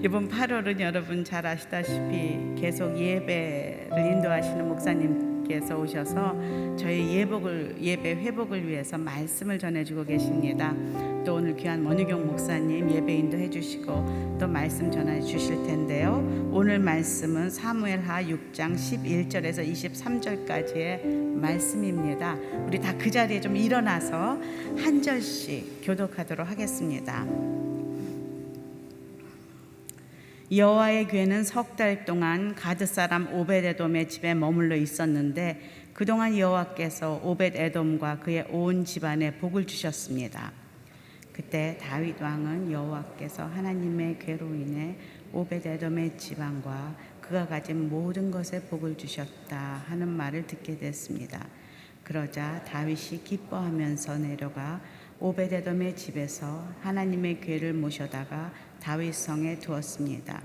이번 8월은 여러분 잘 아시다시피 계속 예배를 인도하시는 목사님께서 오셔서 저희 예배 회복을 위해서 말씀을 전해주고 계십니다. 또 오늘 귀한 원유경 목사님 예배 인도해 주시고 또 말씀 전해 주실 텐데요. 오늘 말씀은 사무엘하 6장 11절에서 23절까지의 말씀입니다. 우리 다 그 자리에 좀 일어나서 한 절씩 교독하도록 하겠습니다. 여호와의 괴는 석 달 동안 가드 사람 오벳에돔의 집에 머물러 있었는데 그동안 여호와께서 오벳에돔과 그의 온 집안에 복을 주셨습니다. 그때 다윗 왕은 여호와께서 하나님의 괴로 인해 오벳에돔의 집안과 그가 가진 모든 것에 복을 주셨다 하는 말을 듣게 됐습니다. 그러자 다윗이 기뻐하면서 내려가 오벳에돔의 집에서 하나님의 궤를 모셔다가 다윗 성에 두었습니다.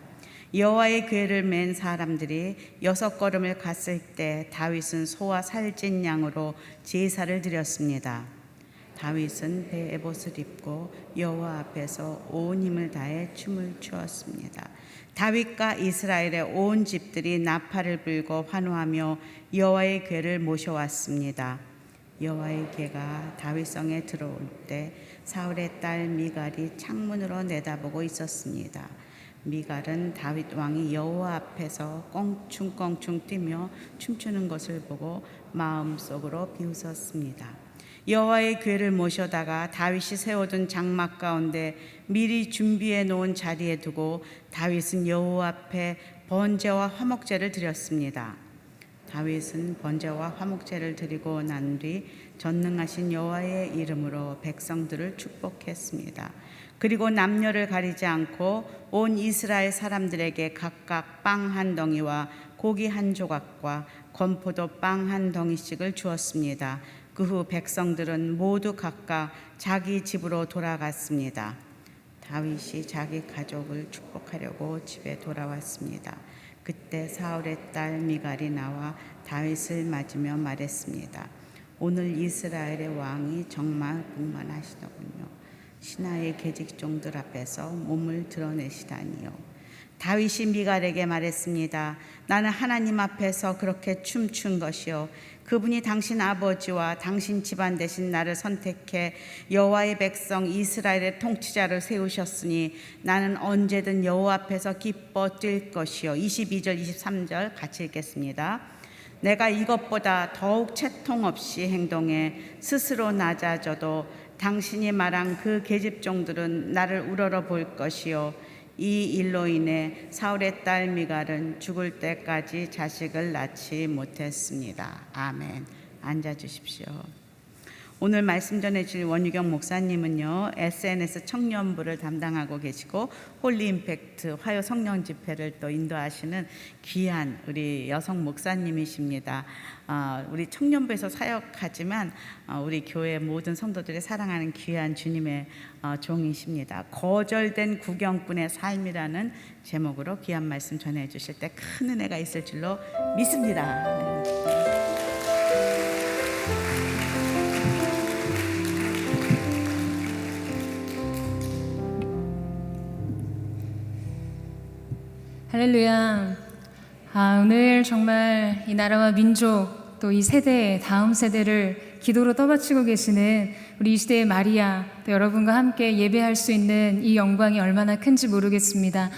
여호와의 궤를 맨 사람들이 6걸음을 갔을 때 다윗은 소와 살찐 양으로 제사를 드렸습니다. 다윗은 베에봇을 입고 여호와 앞에서 온 힘을 다해 춤을 추었습니다. 다윗과 이스라엘의 온 집들이 나팔을 불고 환호하며 여호와의 궤를 모셔왔습니다. 여호와의 궤가 다윗성에 들어올 때 사울의 딸 미갈이 창문으로 내다보고 있었습니다. 미갈은 다윗 왕이 여호와 앞에서 껑충껑충 뛰며 춤추는 것을 보고 마음속으로 비웃었습니다. 여호와의 궤를 모셔다가 다윗이 세워둔 장막 가운데 미리 준비해 놓은 자리에 두고 다윗은 여호와 앞에 번제와 화목제를 드렸습니다. 다윗은 번제와 화목제를 드리고 난 뒤 전능하신 여호와의 이름으로 백성들을 축복했습니다. 그리고 남녀를 가리지 않고 온 이스라엘 사람들에게 각각 빵 한 덩이와 고기 한 조각과 건포도 빵 한 덩이씩을 주었습니다. 그 후 백성들은 모두 각각 자기 집으로 돌아갔습니다. 다윗이 자기 가족을 축복하려고 집에 돌아왔습니다. 그때 사울의 딸 미갈이 나와 다윗을 맞으며 말했습니다. 오늘 이스라엘의 왕이 정말 분만하시더군요. 신하의 계집종들 앞에서 몸을 드러내시다니요. 다윗이 미갈에게 말했습니다. 나는 하나님 앞에서 그렇게 춤춘 것이요 그분이 당신 아버지와 당신 집안 대신 나를 선택해 여호와의 백성 이스라엘의 통치자를 세우셨으니 나는 언제든 여호와 앞에서 기뻐 뛸 것이요. 22절 23절 같이 읽겠습니다. 내가 이것보다 더욱 채통 없이 행동해 스스로 낮아져도 당신이 말한 그 계집종들은 나를 우러러 볼 것이요 이 일로 인해 사울의 딸 미갈은 죽을 때까지 자식을 낳지 못했습니다. 아멘. 앉아 주십시오. 오늘 말씀 전해줄 원유경 목사님은요 SNS 청년부를 담당하고 계시고 홀리임팩트 화요 성령 집회를 또 인도하시는 귀한 우리 여성 목사님이십니다. 우리 청년부에서 사역하지만 우리 교회 모든 성도들이 사랑하는 귀한 주님의 종이십니다. 거절된 구경꾼의 삶이라는 제목으로 귀한 말씀 전해주실 때 큰 은혜가 있을 줄로 믿습니다. 할렐루야. 오늘 정말 이 나라와 민족 또 이 세대 다음 세대를 기도로 떠받치고 계시는 우리 이 시대의 마리아 또 여러분과 함께 예배할 수 있는 이 영광이 얼마나 큰지 모르겠습니다.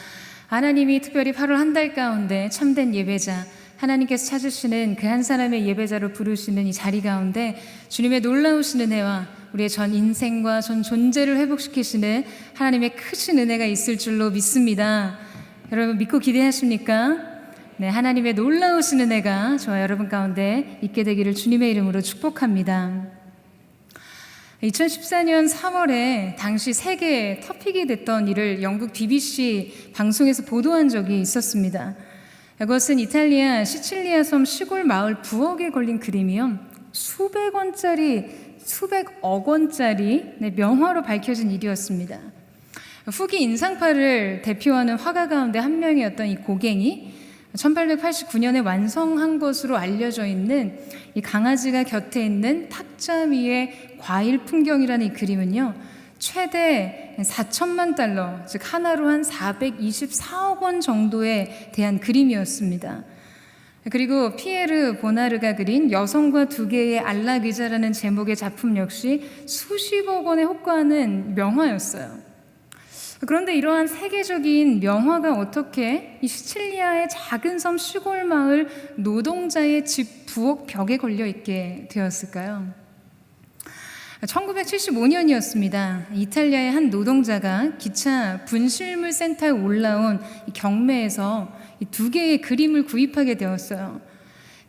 하나님이 특별히 8월 한 달 가운데 참된 예배자 하나님께서 찾으시는 그 한 사람의 예배자로 부르시는 이 자리 가운데 주님의 놀라우신 은혜와 우리의 전 인생과 전 존재를 회복시키시는 하나님의 크신 은혜가 있을 줄로 믿습니다. 여러분 믿고 기대하십니까? 네, 하나님의 놀라우신 은혜가 저와 여러분 가운데 있게 되기를 주님의 이름으로 축복합니다. 2014년 3월에 당시 세계 토픽이 됐던 일을 영국 BBC 방송에서 보도한 적이 있었습니다. 이것은 이탈리아 시칠리아 섬 시골 마을 부엌에 걸린 그림이요. 수백억 원짜리 명화로 밝혀진 일이었습니다. 후기 인상파를 대표하는 화가 가운데 한 명이었던 이 고갱이 1889년에 완성한 것으로 알려져 있는 이 강아지가 곁에 있는 탁자 위의 과일 풍경이라는 이 그림은요 최대 4천만 달러, 즉 하나로 한 424억 원 정도에 대한 그림이었습니다. 그리고 피에르 보나르가 그린 여성과 두 개의 안락의자라는 제목의 작품 역시 수십억 원에 호가하는 명화였어요. 그런데 이러한 세계적인 명화가 어떻게 이 시칠리아의 작은 섬 시골 마을 노동자의 집 부엌 벽에 걸려 있게 되었을까요? 1975년이었습니다. 이탈리아의 한 노동자가 기차 분실물 센터에 올라온 이 경매에서 이 두 개의 그림을 구입하게 되었어요.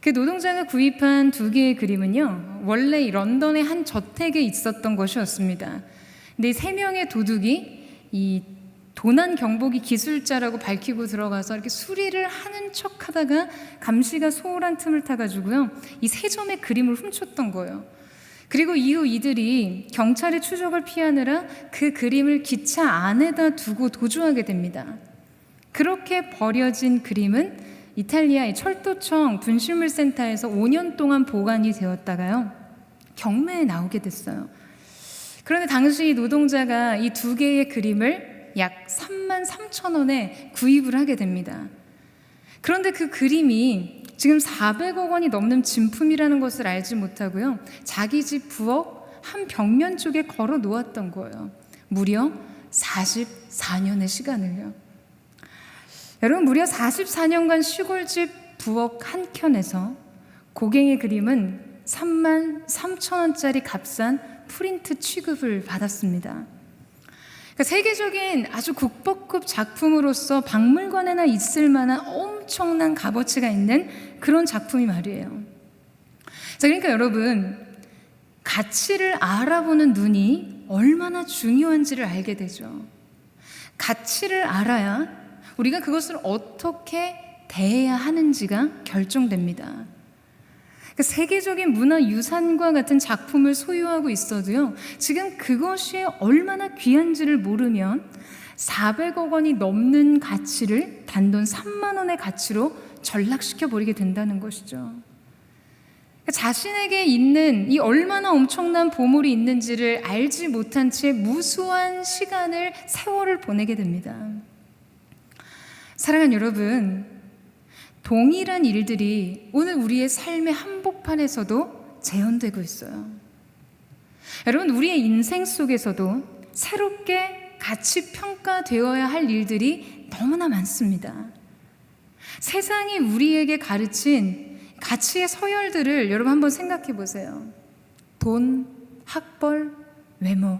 그 노동자가 구입한 두 개의 그림은요, 원래 이 런던의 한 저택에 있었던 것이었습니다. 근데 세 명의 도둑이 이 도난 경보기 기술자라고 밝히고 들어가서 이렇게 수리를 하는 척 하다가 감시가 소홀한 틈을 타가지고요, 이 세 점의 그림을 훔쳤던 거예요. 그리고 이후 이들이 경찰의 추적을 피하느라 그 그림을 기차 안에다 두고 도주하게 됩니다. 그렇게 버려진 그림은 이탈리아의 철도청 분실물 센터에서 5년 동안 보관이 되었다가요, 경매에 나오게 됐어요. 그런데 당시 노동자가 이 두 개의 그림을 약 3만 3천 원에 구입을 하게 됩니다. 그런데 그 그림이 지금 400억 원이 넘는 진품이라는 것을 알지 못하고요, 자기 집 부엌 한 벽면 쪽에 걸어 놓았던 거예요. 무려 44년의 시간을요. 여러분, 무려 44년간 시골집 부엌 한 켠에서 고갱의 그림은 3만 3천 원짜리 값싼 프린트 취급을 받았습니다. 그러니까 세계적인 아주 국보급 작품으로서 박물관에나 있을 만한 엄청난 값어치가 있는 그런 작품이 말이에요. 자, 그러니까 여러분, 가치를 알아보는 눈이 얼마나 중요한지를 알게 되죠. 가치를 알아야 우리가 그것을 어떻게 대해야 하는지가 결정됩니다. 그러니까 세계적인 문화유산과 같은 작품을 소유하고 있어도요, 지금 그것이 얼마나 귀한지를 모르면 400억 원이 넘는 가치를 단돈 3만 원의 가치로 전락시켜 버리게 된다는 것이죠. 그러니까 자신에게 있는 이 얼마나 엄청난 보물이 있는지를 알지 못한 채 무수한 시간을, 세월을 보내게 됩니다. 사랑하는 여러분, 동일한 일들이 오늘 우리의 삶의 한복판에서도 재현되고 있어요. 여러분, 우리의 인생 속에서도 새롭게 가치 평가되어야 할 일들이 너무나 많습니다. 세상이 우리에게 가르친 가치의 서열들을 여러분 한번 생각해 보세요. 돈, 학벌, 외모.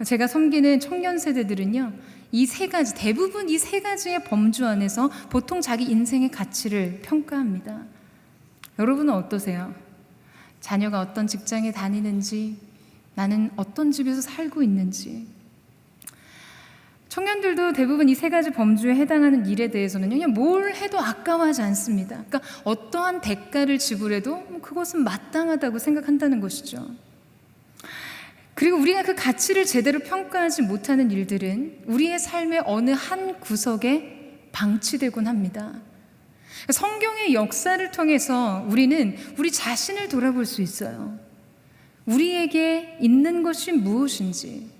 제가 섬기는 청년 세대들은요, 이 세 가지, 대부분 이 세 가지의 범주 안에서 보통 자기 인생의 가치를 평가합니다. 여러분은 어떠세요? 자녀가 어떤 직장에 다니는지, 나는 어떤 집에서 살고 있는지. 청년들도 대부분 이 세 가지 범주에 해당하는 일에 대해서는 그냥 뭘 해도 아까워하지 않습니다. 그러니까 어떠한 대가를 지불해도 그것은 마땅하다고 생각한다는 것이죠. 그리고 우리가 그 가치를 제대로 평가하지 못하는 일들은 우리의 삶의 어느 한 구석에 방치되곤 합니다. 성경의 역사를 통해서 우리는 우리 자신을 돌아볼 수 있어요. 우리에게 있는 것이 무엇인지,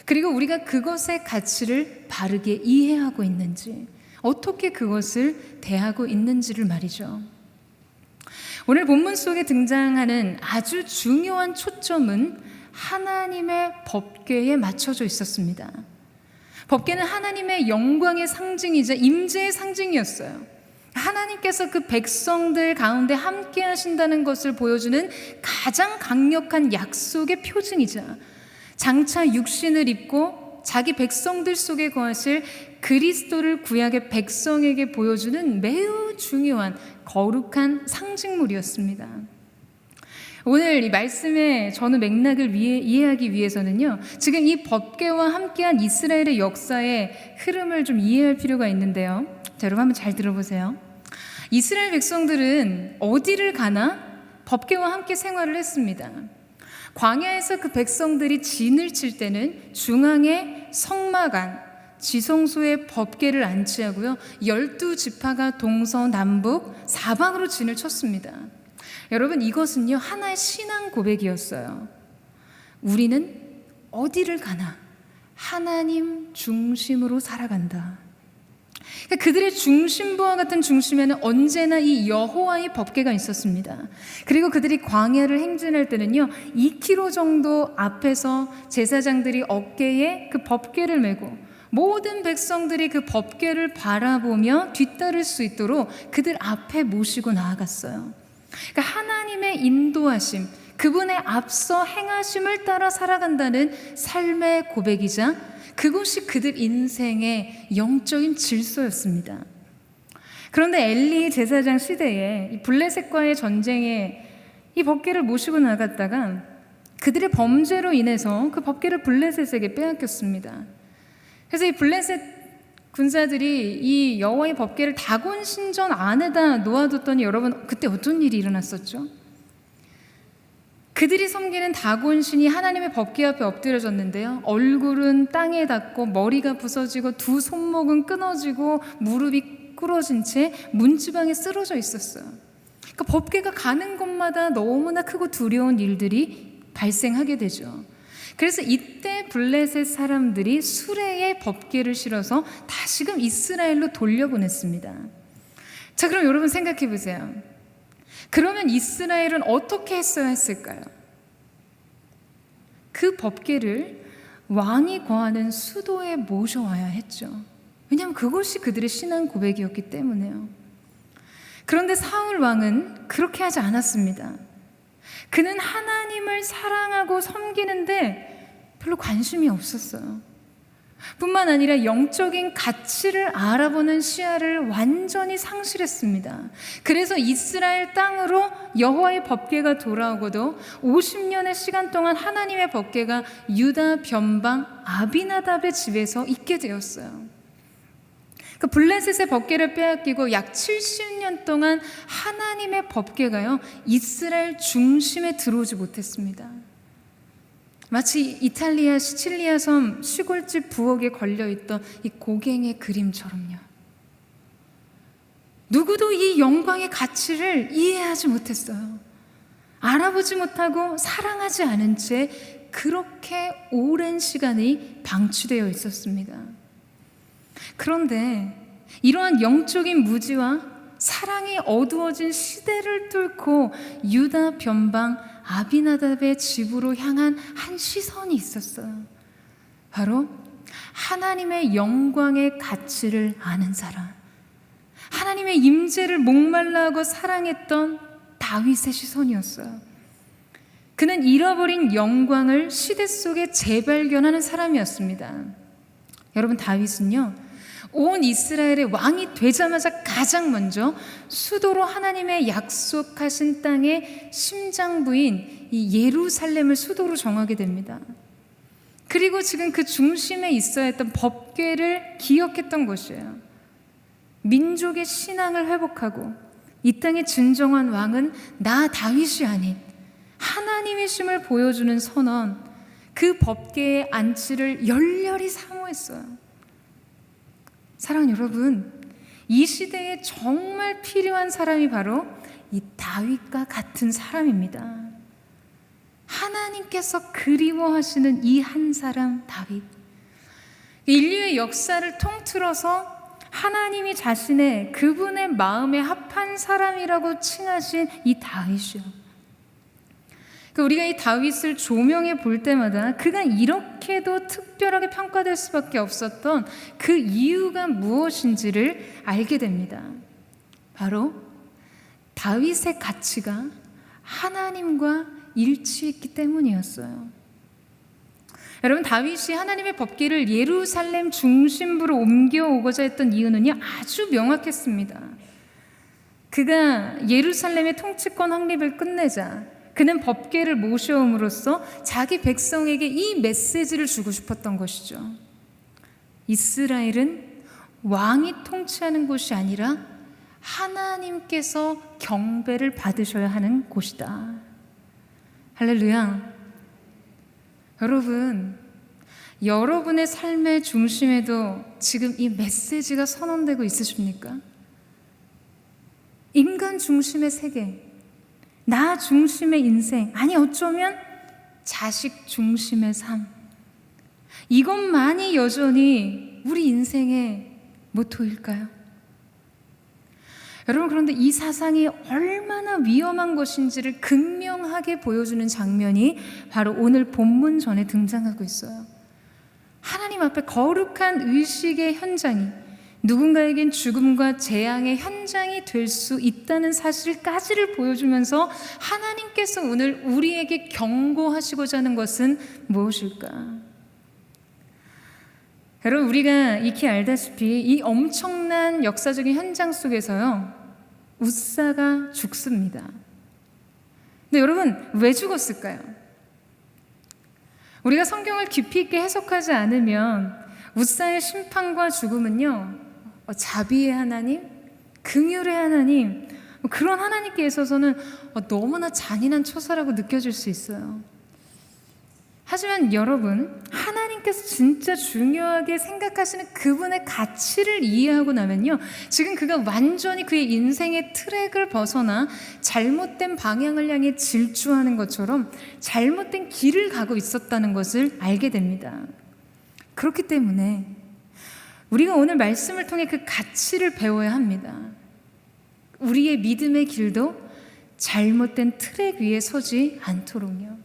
그리고 우리가 그것의 가치를 바르게 이해하고 있는지, 어떻게 그것을 대하고 있는지를 말이죠. 오늘 본문 속에 등장하는 아주 중요한 초점은 하나님의 법궤에 맞춰져 있었습니다. 법궤는 하나님의 영광의 상징이자 임재의 상징이었어요. 하나님께서 그 백성들 가운데 함께 하신다는 것을 보여주는 가장 강력한 약속의 표징이자 장차 육신을 입고 자기 백성들 속에 거하실 그리스도를 구약의 백성에게 보여주는 매우 중요한 거룩한 상징물이었습니다. 오늘 이 말씀의 전후 맥락을 이해하기 위해서는요, 지금 이 법궤와 함께한 이스라엘의 역사의 흐름을 좀 이해할 필요가 있는데요. 자, 여러분 한번 잘 들어보세요. 이스라엘 백성들은 어디를 가나 법궤와 함께 생활을 했습니다. 광야에서 그 백성들이 진을 칠 때는 중앙에 성막 지성소에 법궤를 안치하고요, 12지파가 동서남북 사방으로 진을 쳤습니다. 여러분, 이것은요 하나의 신앙 고백이었어요. 우리는 어디를 가나 하나님 중심으로 살아간다. 그러니까 그들의 중심부와 같은 중심에는 언제나 이 여호와의 법궤가 있었습니다. 그리고 그들이 광야를 행진할 때는요, 2km 정도 앞에서 제사장들이 어깨에 그 법궤를 메고 모든 백성들이 그 법궤를 바라보며 뒤따를 수 있도록 그들 앞에 모시고 나아갔어요. 그러니까 하나님의 인도하심, 그분의 앞서 행하심을 따라 살아간다는 삶의 고백이자 그것이 그들 인생의 영적인 질서였습니다. 그런데 엘리 제사장 시대에 이 블레셋과의 전쟁에 이 법궤를 모시고 나갔다가 그들의 범죄로 인해서 그 법궤를 블레셋에게 빼앗겼습니다. 그래서 이 블레셋 군사들이 이 여호와의 법궤를 다곤 신전 안에다 놓아뒀더니 여러분 그때 어떤 일이 일어났었죠? 그들이 섬기는 다곤 신이 하나님의 법궤 앞에 엎드려졌는데요, 얼굴은 땅에 닿고 머리가 부서지고 두 손목은 끊어지고 무릎이 꿇어진 채 문지방에 쓰러져 있었어요. 그러니까 법궤가 가는 곳마다 너무나 크고 두려운 일들이 발생하게 되죠. 그래서 이때 블레셋 사람들이 수레에 법궤를 실어서 다시금 이스라엘로 돌려보냈습니다. 자, 그럼 여러분 생각해 보세요. 그러면 이스라엘은 어떻게 했어야 했을까요? 그 법궤를 왕이 거하는 수도에 모셔와야 했죠. 왜냐하면 그것이 그들의 신앙 고백이었기 때문에요. 그런데 사울 왕은 그렇게 하지 않았습니다. 그는 하나님을 사랑하고 섬기는데 별로 관심이 없었어요. 뿐만 아니라 영적인 가치를 알아보는 시야를 완전히 상실했습니다. 그래서 이스라엘 땅으로 여호와의 법궤가 돌아오고도 50년의 시간 동안 하나님의 법궤가 유다 변방 아비나답의 집에서 있게 되었어요. 그 블레셋의 법궤를 빼앗기고 약 70년 동안 하나님의 법궤가요, 이스라엘 중심에 들어오지 못했습니다. 마치 이탈리아 시칠리아 섬 시골집 부엌에 걸려있던 이 고갱의 그림처럼요. 누구도 이 영광의 가치를 이해하지 못했어요. 알아보지 못하고 사랑하지 않은 채 그렇게 오랜 시간이 방치되어 있었습니다. 그런데 이러한 영적인 무지와 사랑이 어두워진 시대를 뚫고 유다 변방 아비나답의 집으로 향한 한 시선이 있었어요. 바로 하나님의 영광의 가치를 아는 사람, 하나님의 임재를 목말라하고 사랑했던 다윗의 시선이었어요. 그는 잃어버린 영광을 시대 속에 재발견하는 사람이었습니다. 여러분, 다윗은요, 온 이스라엘의 왕이 되자마자 가장 먼저 수도로 하나님의 약속하신 땅의 심장부인 이 예루살렘을 수도로 정하게 됩니다. 그리고 지금 그 중심에 있어야 했던 법궤를 기억했던 것이에요. 민족의 신앙을 회복하고 이 땅의 진정한 왕은 나 다윗이 아닌 하나님이심을 보여주는 선언, 그 법궤의 안치를 열렬히 사모했어요. 사랑하는 여러분, 이 시대에 정말 필요한 사람이 바로 이 다윗과 같은 사람입니다. 하나님께서 그리워하시는 이 한 사람 다윗, 인류의 역사를 통틀어서 하나님이 자신의 그분의 마음에 합한 사람이라고 칭하신 이 다윗이요. 우리가 이 다윗을 조명해 볼 때마다 그가 이렇게도 특별하게 평가될 수밖에 없었던 그 이유가 무엇인지를 알게 됩니다. 바로 다윗의 가치가 하나님과 일치했기 때문이었어요. 여러분, 다윗이 하나님의 법궤를 예루살렘 중심부로 옮겨오고자 했던 이유는요, 아주 명확했습니다. 그가 예루살렘의 통치권 확립을 끝내자 그는 법궤를 모셔옴으로써 자기 백성에게 이 메시지를 주고 싶었던 것이죠. 이스라엘은 왕이 통치하는 곳이 아니라 하나님께서 경배를 받으셔야 하는 곳이다. 할렐루야. 여러분, 여러분의 삶의 중심에도 지금 이 메시지가 선언되고 있으십니까? 인간 중심의 세계, 나 중심의 인생, 아니 어쩌면 자식 중심의 삶, 이것만이 여전히 우리 인생의 모토일까요? 여러분, 그런데 이 사상이 얼마나 위험한 것인지를 극명하게 보여주는 장면이 바로 오늘 본문 전에 등장하고 있어요. 하나님 앞에 거룩한 의식의 현장이 누군가에겐 죽음과 재앙의 현장이 될 수 있다는 사실까지를 보여주면서 하나님께서 오늘 우리에게 경고하시고자 하는 것은 무엇일까? 여러분, 우리가 익히 알다시피 이 엄청난 역사적인 현장 속에서요, 웃사가 죽습니다. 근데 여러분, 왜 죽었을까요? 우리가 성경을 깊이 있게 해석하지 않으면 웃사의 심판과 죽음은요, 자비의 하나님, 긍휼의 하나님, 그런 하나님께 있어서는 너무나 잔인한 처사라고 느껴질 수 있어요. 하지만 여러분, 하나님께서 진짜 중요하게 생각하시는 그분의 가치를 이해하고 나면요, 지금 그가 완전히 그의 인생의 트랙을 벗어나 잘못된 방향을 향해 질주하는 것처럼 잘못된 길을 가고 있었다는 것을 알게 됩니다. 그렇기 때문에 우리가 오늘 말씀을 통해 그 가치를 배워야 합니다. 우리의 믿음의 길도 잘못된 트랙 위에 서지 않도록요.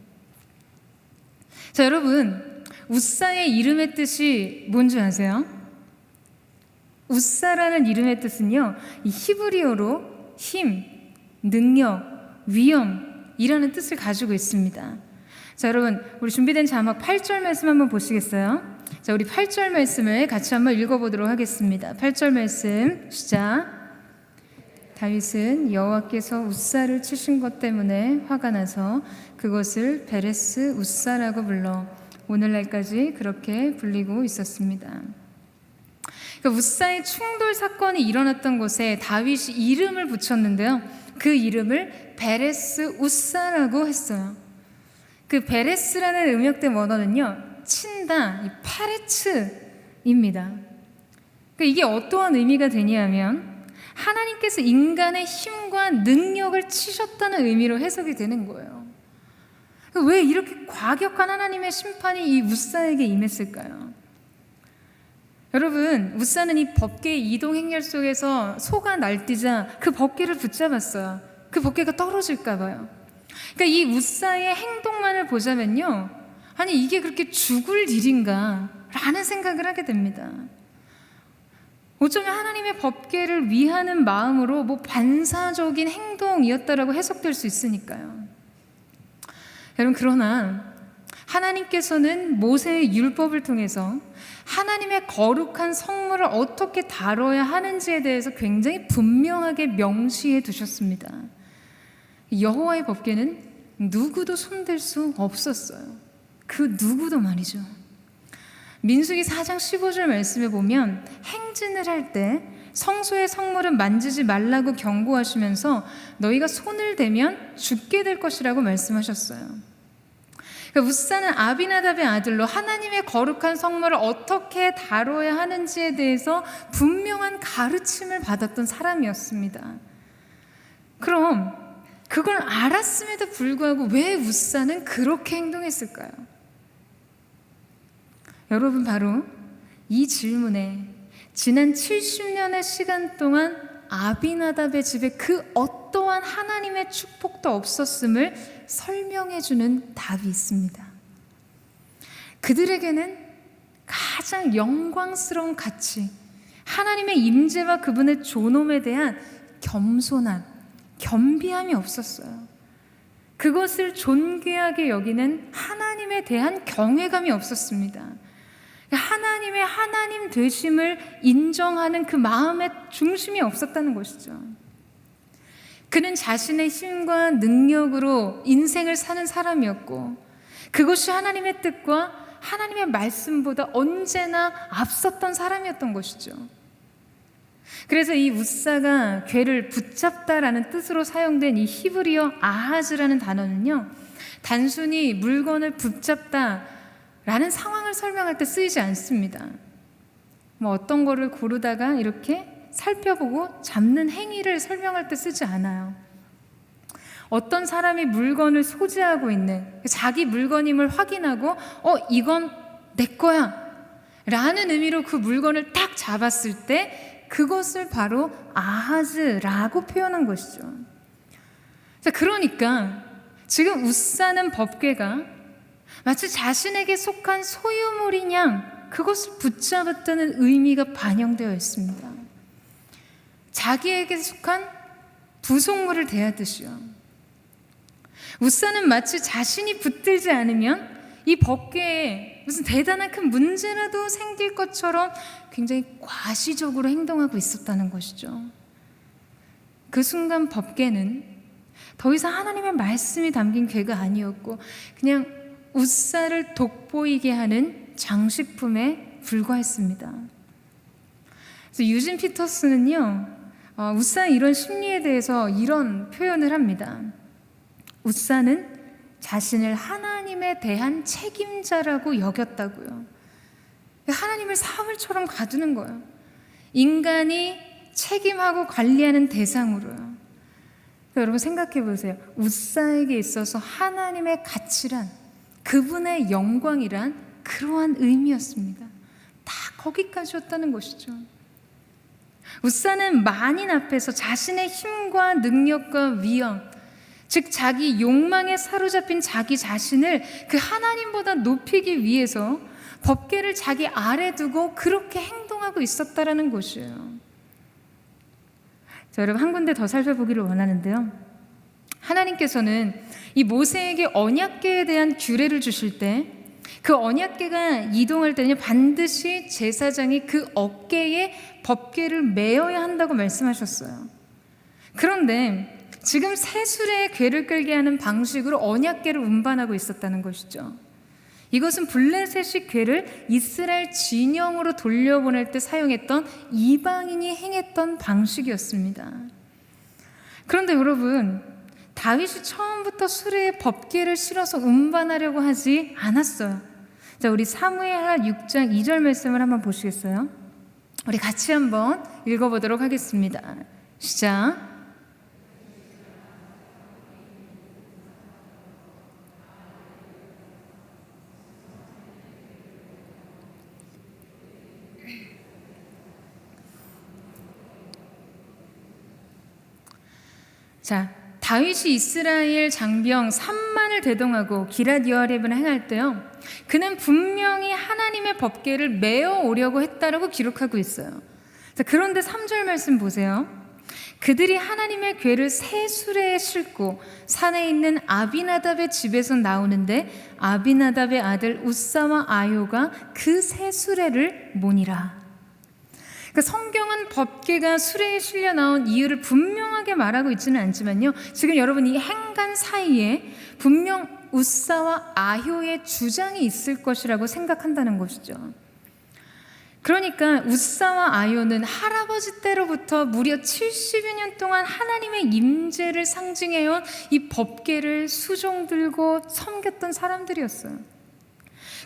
자, 여러분, 웃사의 이름의 뜻이 뭔지 아세요? 웃사라는 이름의 뜻은요, 이 히브리어로 힘, 능력, 위엄이라는 뜻을 가지고 있습니다. 자, 여러분, 우리 준비된 자막 8절 말씀 한번 보시겠어요? 자, 우리 8절 말씀을 같이 한번 읽어보도록 하겠습니다. 8절 말씀 시작. 다윗은 여호와께서 웃사를 치신 것 때문에 화가 나서 그것을 베레스 웃사라고 불러 오늘날까지 그렇게 불리고 있었습니다. 그러니까 웃사의 충돌 사건이 일어났던 곳에 다윗이 이름을 붙였는데요, 그 이름을 베레스 웃사라고 했어요. 그 베레스라는 음역대 원어는요, 친다, 이 페레츠입니다. 그러니까 이게 어떠한 의미가 되냐면 하나님께서 인간의 힘과 능력을 치셨다는 의미로 해석이 되는 거예요. 왜 이렇게 과격한 하나님의 심판이 이 웃사에게 임했을까요? 여러분, 웃사는 이 법궤의 이동 행렬 속에서 소가 날뛰자 그 법궤를 붙잡았어요. 그 법궤가 떨어질까 봐요. 그러니까 이 웃사의 행동만을 보자면요, 아니 이게 그렇게 죽을 일인가 라는 생각을 하게 됩니다. 어쩌면 하나님의 법궤를 위하는 마음으로 뭐 반사적인 행동이었다라고 해석될 수 있으니까요. 여러분, 그러나 하나님께서는 모세의 율법을 통해서 하나님의 거룩한 성물을 어떻게 다뤄야 하는지에 대해서 굉장히 분명하게 명시해 두셨습니다. 여호와의 법궤는 누구도 손댈 수 없었어요. 그 누구도 말이죠. 민수기 4장 15절 말씀에 보면 행진을 할 때 성소의 성물은 만지지 말라고 경고하시면서 너희가 손을 대면 죽게 될 것이라고 말씀하셨어요. 그러니까 웃사는 아비나답의 아들로 하나님의 거룩한 성물을 어떻게 다뤄야 하는지에 대해서 분명한 가르침을 받았던 사람이었습니다. 그럼 그걸 알았음에도 불구하고 왜 웃사는 그렇게 행동했을까요? 여러분, 바로 이 질문에 지난 70년의 시간 동안 아비나답의 집에 그 어떠한 하나님의 축복도 없었음을 설명해주는 답이 있습니다. 그들에게는 가장 영광스러운 가치, 하나님의 임재와 그분의 존엄에 대한 겸손함, 겸비함이 없었어요. 그것을 존귀하게 여기는 하나님에 대한 경외감이 없었습니다. 하나님의 하나님 되심을 인정하는 그 마음의 중심이 없었다는 것이죠. 그는 자신의 힘과 능력으로 인생을 사는 사람이었고 그것이 하나님의 뜻과 하나님의 말씀보다 언제나 앞섰던 사람이었던 것이죠. 그래서 이 웃사가 궤를 붙잡다라는 뜻으로 사용된 이 히브리어 아하즈라는 단어는요, 단순히 물건을 붙잡다라는 상황을 설명할 때 쓰이지 않습니다. 뭐 어떤 거를 고르다가 이렇게 살펴보고 잡는 행위를 설명할 때 쓰지 않아요. 어떤 사람이 물건을 소지하고 있는, 자기 물건임을 확인하고 이건 내 거야 라는 의미로 그 물건을 딱 잡았을 때 그것을 바로 아하즈라고 표현한 것이죠. 자, 그러니까 지금 웃사는 법궤가 마치 자신에게 속한 소유물인 양 그것을 붙잡았다는 의미가 반영되어 있습니다. 자기에게 속한 부속물을 대하듯이요. 웃사는 마치 자신이 붙들지 않으면 이 법궤에 무슨 대단한 큰 문제라도 생길 것처럼 굉장히 과시적으로 행동하고 있었다는 것이죠. 그 순간 법궤는 더 이상 하나님의 말씀이 담긴 궤가 아니었고 그냥 웃사를 돋보이게 하는 장식품에 불과했습니다. 그래서 유진 피터스는요, 웃사의 이런 심리에 대해서 이런 표현을 합니다. 웃사는 자신을 하나님에 대한 책임자라고 여겼다고요. 하나님을 사물처럼 가두는 거예요. 인간이 책임하고 관리하는 대상으로요. 여러분 생각해 보세요. 웃사에게 있어서 하나님의 가치란, 그분의 영광이란 그러한 의미였습니다. 다 거기까지였다는 것이죠. 웃사는 만인 앞에서 자신의 힘과 능력과 위엄, 즉 자기 욕망에 사로잡힌 자기 자신을 그 하나님보다 높이기 위해서 법궤를 자기 아래 두고 그렇게 행동하고 있었다라는 것이에요. 자, 여러분 한 군데 더 살펴보기를 원하는데요. 하나님께서는 이 모세에게 언약궤에 대한 규례를 주실 때 그 언약궤가 이동할 때는 반드시 제사장이 그 어깨에 법궤를 메어야 한다고 말씀하셨어요. 그런데 지금 새 수레의 궤를 끌게 하는 방식으로 언약궤를 운반하고 있었다는 것이죠. 이것은 블레셋이 궤를 이스라엘 진영으로 돌려보낼 때 사용했던 이방인이 행했던 방식이었습니다. 그런데 여러분, 다윗이 처음부터 수레에 법궤를 실어서 운반하려고 하지 않았어요. 자, 우리 사무엘하 6장 2절 말씀을 한번 보시겠어요? 우리 같이 한번 읽어보도록 하겠습니다. 시작. 자, 다윗이 이스라엘 장병 3만을 대동하고 기럇 여아립을 행할 때요, 그는 분명히 하나님의 법궤를 메어 오려고 했다라고 기록하고 있어요. 자, 그런데 3절 말씀 보세요. 그들이 하나님의 궤를 새 수레에 싣고 산에 있는 아비나답의 집에서 나오는데 아비나답의 아들 웃사와 아요가 그 새 수레를 모니라. 그러니까 성경은 법궤가 수레에 실려 나온 이유를 분명하게 말하고 있지는 않지만요, 지금 여러분 이 행간 사이에 분명 웃사와 아효의 주장이 있을 것이라고 생각한다는 것이죠. 그러니까 웃사와 아효는 할아버지 때로부터 무려 70여 년 동안 하나님의 임재를 상징해온 이 법궤를 수종 들고 섬겼던 사람들이었어요.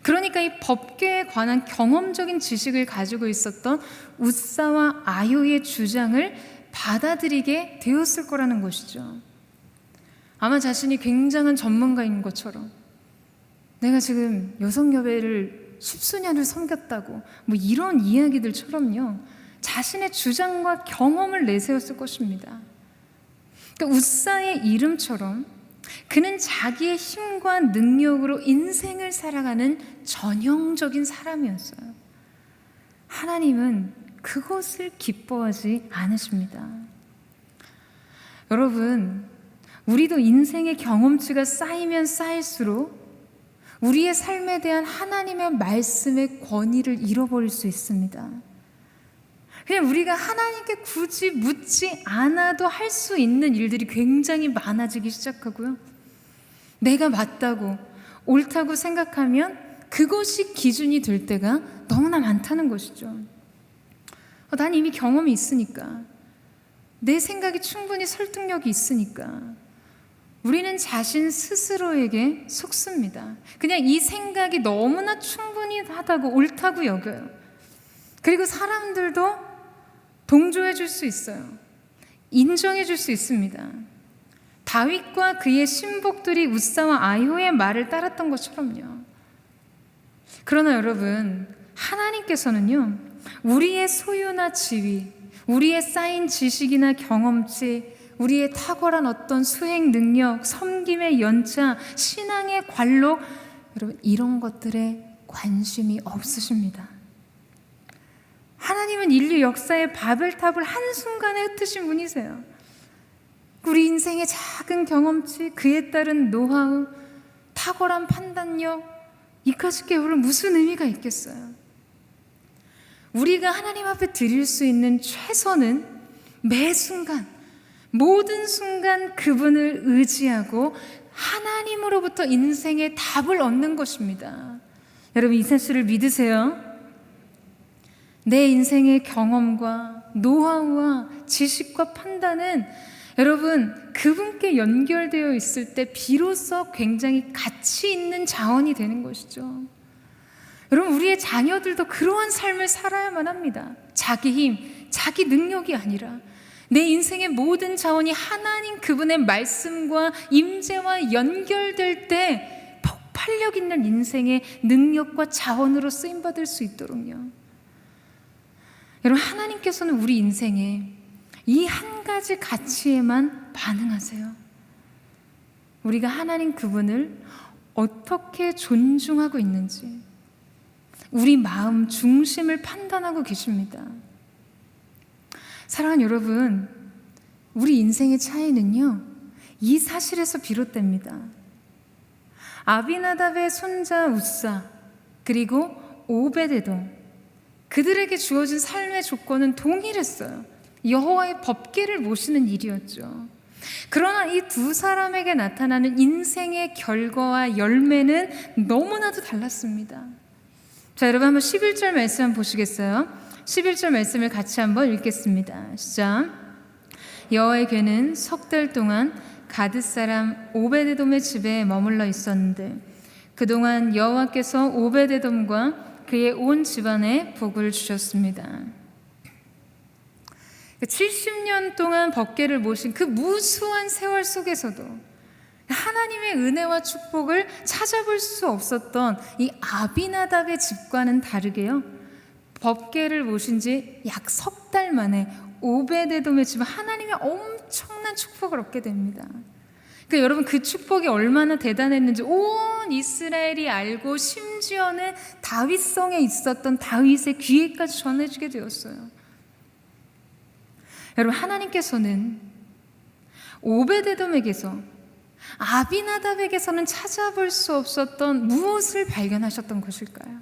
그러니까 이 법궤에 관한 경험적인 지식을 가지고 있었던 웃사와 아효의 주장을 받아들이게 되었을 거라는 것이죠. 아마 자신이 굉장한 전문가인 것처럼, 내가 지금 여성여배를 10수년을 섬겼다고 뭐 이런 이야기들처럼요, 자신의 주장과 경험을 내세웠을 것입니다. 그러니까 웃사의 이름처럼 그는 자기의 힘과 능력으로 인생을 살아가는 전형적인 사람이었어요. 하나님은 그것을 기뻐하지 않으십니다. 여러분, 우리도 인생의 경험치가 쌓이면 쌓일수록 우리의 삶에 대한 하나님의 말씀의 권위를 잃어버릴 수 있습니다. 그냥 우리가 하나님께 굳이 묻지 않아도 할 수 있는 일들이 굉장히 많아지기 시작하고요, 내가 맞다고 옳다고 생각하면 그것이 기준이 될 때가 너무나 많다는 것이죠. 난 이미 경험이 있으니까, 내 생각이 충분히 설득력이 있으니까 우리는 자신 스스로에게 속습니다. 그냥 이 생각이 너무나 충분히 하다고 옳다고 여겨요. 그리고 사람들도 동조해 줄 수 있어요. 인정해 줄 수 있습니다. 다윗과 그의 신복들이 웃사와 아효의 말을 따랐던 것처럼요. 그러나 여러분, 하나님께서는요, 우리의 소유나 지위, 우리의 쌓인 지식이나 경험치, 우리의 탁월한 어떤 수행 능력, 섬김의 연차, 신앙의 관록, 여러분 이런 것들에 관심이 없으십니다. 하나님은 인류 역사의 바벨탑을 한순간에 흩으신 분이세요. 우리 인생의 작은 경험치, 그에 따른 노하우, 탁월한 판단력, 이까짓 게 여러분 무슨 의미가 있겠어요? 우리가 하나님 앞에 드릴 수 있는 최선은 매 순간, 모든 순간 그분을 의지하고 하나님으로부터 인생의 답을 얻는 것입니다. 여러분 이 사실을 믿으세요? 내 인생의 경험과 노하우와 지식과 판단은 여러분 그분께 연결되어 있을 때 비로소 굉장히 가치 있는 자원이 되는 것이죠. 여러분 우리의 자녀들도 그러한 삶을 살아야만 합니다. 자기 힘, 자기 능력이 아니라 내 인생의 모든 자원이 하나님 그분의 말씀과 임재와 연결될 때 폭발력 있는 인생의 능력과 자원으로 쓰임받을 수 있도록요. 여러분 하나님께서는 우리 인생에 이 한 가지 가치에만 반응하세요. 우리가 하나님 그분을 어떻게 존중하고 있는지 우리 마음 중심을 판단하고 계십니다. 사랑하는 여러분, 우리 인생의 차이는요, 이 사실에서 비롯됩니다. 아비나답의 손자 우사, 그리고 오베데돔, 그들에게 주어진 삶의 조건은 동일했어요. 여호와의 법궤를 모시는 일이었죠. 그러나 이 두 사람에게 나타나는 인생의 결과와 열매는 너무나도 달랐습니다. 자, 여러분 한번 11절 말씀 한번 보시겠어요? 11절 말씀을 같이 한번 읽겠습니다. 시작. 여호와의 궤는 석 달 동안 가드 사람 오베데돔의 집에 머물러 있었는데 그동안 여호와께서 오베데돔과 그의 온 집안에 복을 주셨습니다. 70년 동안 법궤를 모신 그 무수한 세월 속에서도 하나님의 은혜와 축복을 찾아볼 수 없었던 이 아비나답의 집과는 다르게요, 법궤를 모신 지 약 석 달 만에 오베데돔의 집은 하나님의 엄청난 축복을 얻게 됩니다. 그러니까 여러분 그 축복이 얼마나 대단했는지 온 이스라엘이 알고 심지어는 다윗성에 있었던 다윗의 귀에까지 전해지게 되었어요. 여러분 하나님께서는 오베데돔에게서 아비나답에게서는 찾아볼 수 없었던 무엇을 발견하셨던 것일까요?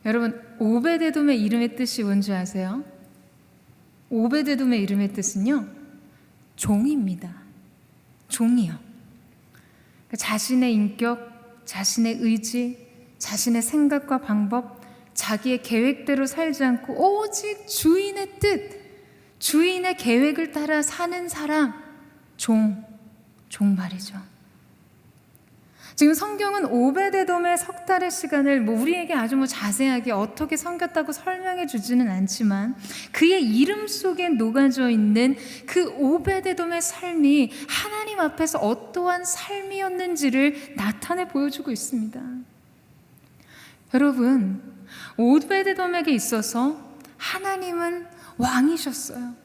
여러분 오베데돔의 이름의 뜻이 뭔지 아세요? 오베데돔의 이름의 뜻은요, 종입니다. 종이요. 자신의 인격, 자신의 의지, 자신의 생각과 방법, 자기의 계획대로 살지 않고 오직 주인의 뜻, 주인의 계획을 따라 사는 사람, 종 말이죠. 지금 성경은 오베데돔의 석 달의 시간을 우리에게 아주 자세하게 어떻게 섬겼다고 설명해 주지는 않지만 그의 이름 속에 녹아져 있는 그 오베데돔의 삶이 하나님 앞에서 어떠한 삶이었는지를 나타내 보여주고 있습니다. 여러분, 오베데돔에게 있어서 하나님은 왕이셨어요.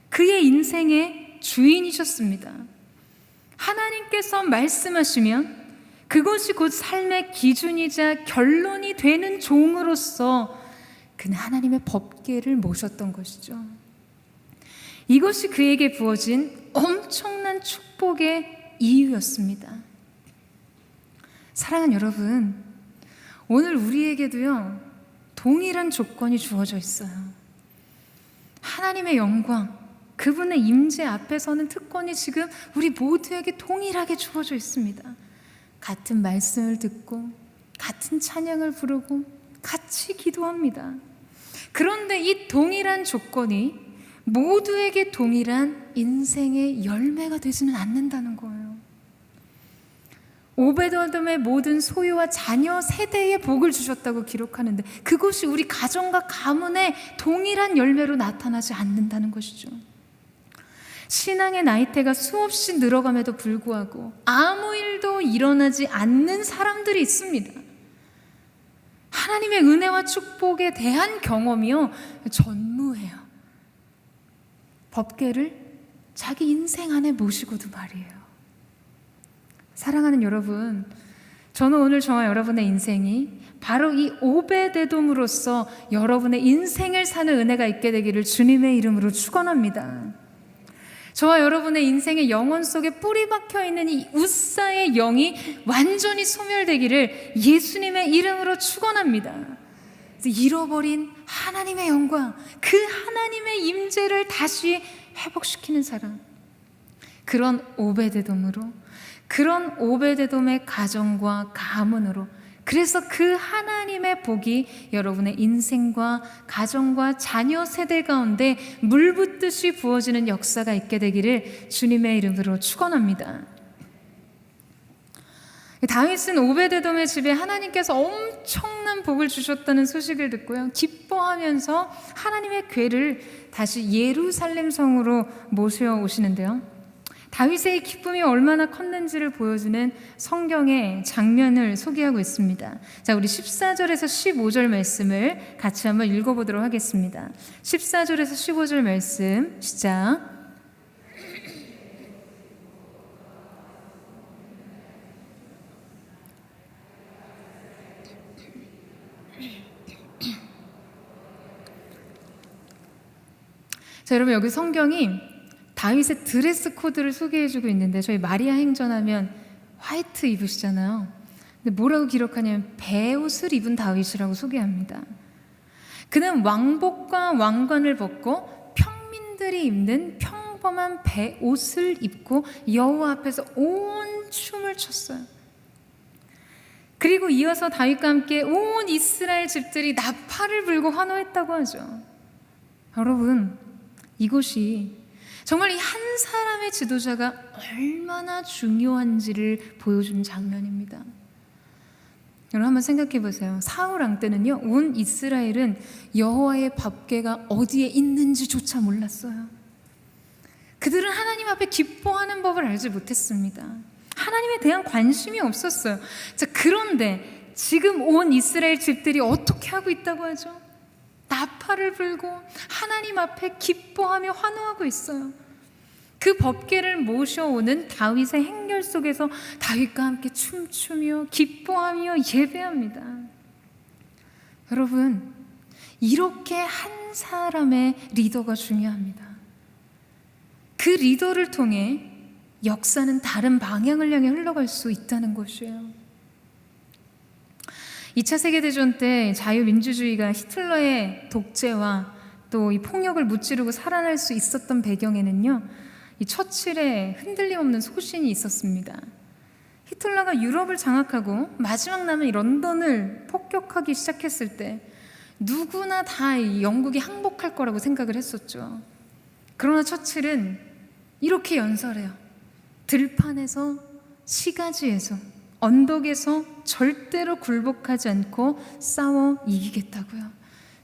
그의 인생의 주인이셨습니다. 하나님께서 말씀하시면 그것이 곧 삶의 기준이자 결론이 되는 종으로서 그는 하나님의 법궤를 모셨던 것이죠. 이것이 그에게 부어진 엄청난 축복의 이유였습니다. 사랑하는 여러분, 오늘 우리에게도요, 동일한 조건이 주어져 있어요. 하나님의 영광, 그분의 임재 앞에서는 특권이 지금 우리 모두에게 동일하게 주어져 있습니다. 같은 말씀을 듣고 같은 찬양을 부르고 같이 기도합니다. 그런데 이 동일한 조건이 모두에게 동일한 인생의 열매가 되지는 않는다는 거예요. 오베데돔의 모든 소유와 자녀 세대에 복을 주셨다고 기록하는데 그것이 우리 가정과 가문의 동일한 열매로 나타나지 않는다는 것이죠. 신앙의 나이테가 수없이 늘어감에도 불구하고 아무 일도 일어나지 않는 사람들이 있습니다. 하나님의 은혜와 축복에 대한 경험이요, 전무해요. 법궤를 자기 인생 안에 모시고도 말이에요. 사랑하는 여러분, 저는 오늘 저와 여러분의 인생이 바로 이 오베데돔으로서 여러분의 인생을 사는 은혜가 있게 되기를 주님의 이름으로 축원합니다. 저와 여러분의 인생의 영혼 속에 뿌리 박혀 있는 이 우사의 영이 완전히 소멸되기를 예수님의 이름으로 축원합니다. 잃어버린 하나님의 영광, 그 하나님의 임재를 다시 회복시키는 사람, 그런 오베데돔으로, 그런 오베데돔의 가정과 가문으로, 그래서 그 하나님의 복이 여러분의 인생과 가정과 자녀 세대 가운데 물붓듯이 부어지는 역사가 있게 되기를 주님의 이름으로 축원합니다. 다윗은 오베데돔의 집에 하나님께서 엄청난 복을 주셨다는 소식을 듣고요, 기뻐하면서 하나님의 궤를 다시 예루살렘 성으로 모셔오시는데요, 다윗의 기쁨이 얼마나 컸는지를 보여주는 성경의 장면을 소개하고 있습니다. 자, 우리 14절에서 15절 말씀을 같이 한번 읽어보도록 하겠습니다. 14절에서 15절 말씀 시작. 자, 여러분, 여기 성경이 다윗의 드레스 코드를 소개해주고 있는데, 저희 마리아 행전하면 화이트 입으시잖아요. 근데 뭐라고 기록하냐면 베옷을 입은 다윗이라고 소개합니다. 그는 왕복과 왕관을 벗고 평민들이 입는 평범한 베옷을 입고 여호와 앞에서 온 춤을 췄어요. 그리고 이어서 다윗과 함께 온 이스라엘 집들이 나팔을 불고 환호했다고 하죠. 여러분, 이곳이 정말 이 한 사람의 지도자가 얼마나 중요한지를 보여준 장면입니다. 여러분, 한번 생각해 보세요. 사울 왕 때는요, 온 이스라엘은 여호와의 법궤가 어디에 있는지조차 몰랐어요. 그들은 하나님 앞에 기뻐하는 법을 알지 못했습니다. 하나님에 대한 관심이 없었어요. 자, 그런데 지금 온 이스라엘 집들이 어떻게 하고 있다고 하죠? 나팔을 불고 하나님 앞에 기뻐하며 환호하고 있어요. 그 법궤를 모셔오는 다윗의 행렬 속에서 다윗과 함께 춤추며 기뻐하며 예배합니다. 여러분, 이렇게 한 사람의 리더가 중요합니다. 그 리더를 통해 역사는 다른 방향을 향해 흘러갈 수 있다는 것이에요. 2차 세계대전 때 자유민주주의가 히틀러의 독재와 또 이 폭력을 무찌르고 살아날 수 있었던 배경에는요, 이 처칠의 흔들림 없는 소신이 있었습니다. 히틀러가 유럽을 장악하고 마지막 남은 이 런던을 폭격하기 시작했을 때 누구나 다 이 영국이 항복할 거라고 생각을 했었죠. 그러나 처칠은 이렇게 연설해요. 들판에서, 시가지에서, 언덕에서 절대로 굴복하지 않고 싸워 이기겠다고요.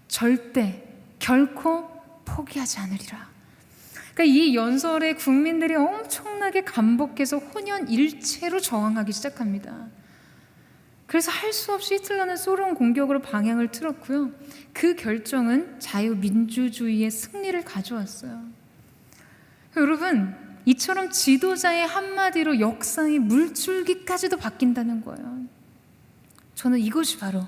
절대, 결코 포기하지 않으리라. 그러니까 이 연설에 국민들이 엄청나게 감복해서 혼연일체로 저항하기 시작합니다. 그래서 할 수 없이 히틀러는 소련 공격으로 방향을 틀었고요. 그 결정은 자유민주주의의 승리를 가져왔어요. 여러분, 이처럼 지도자의 한마디로 역사의 물줄기까지도 바뀐다는 거예요. 저는 이것이 바로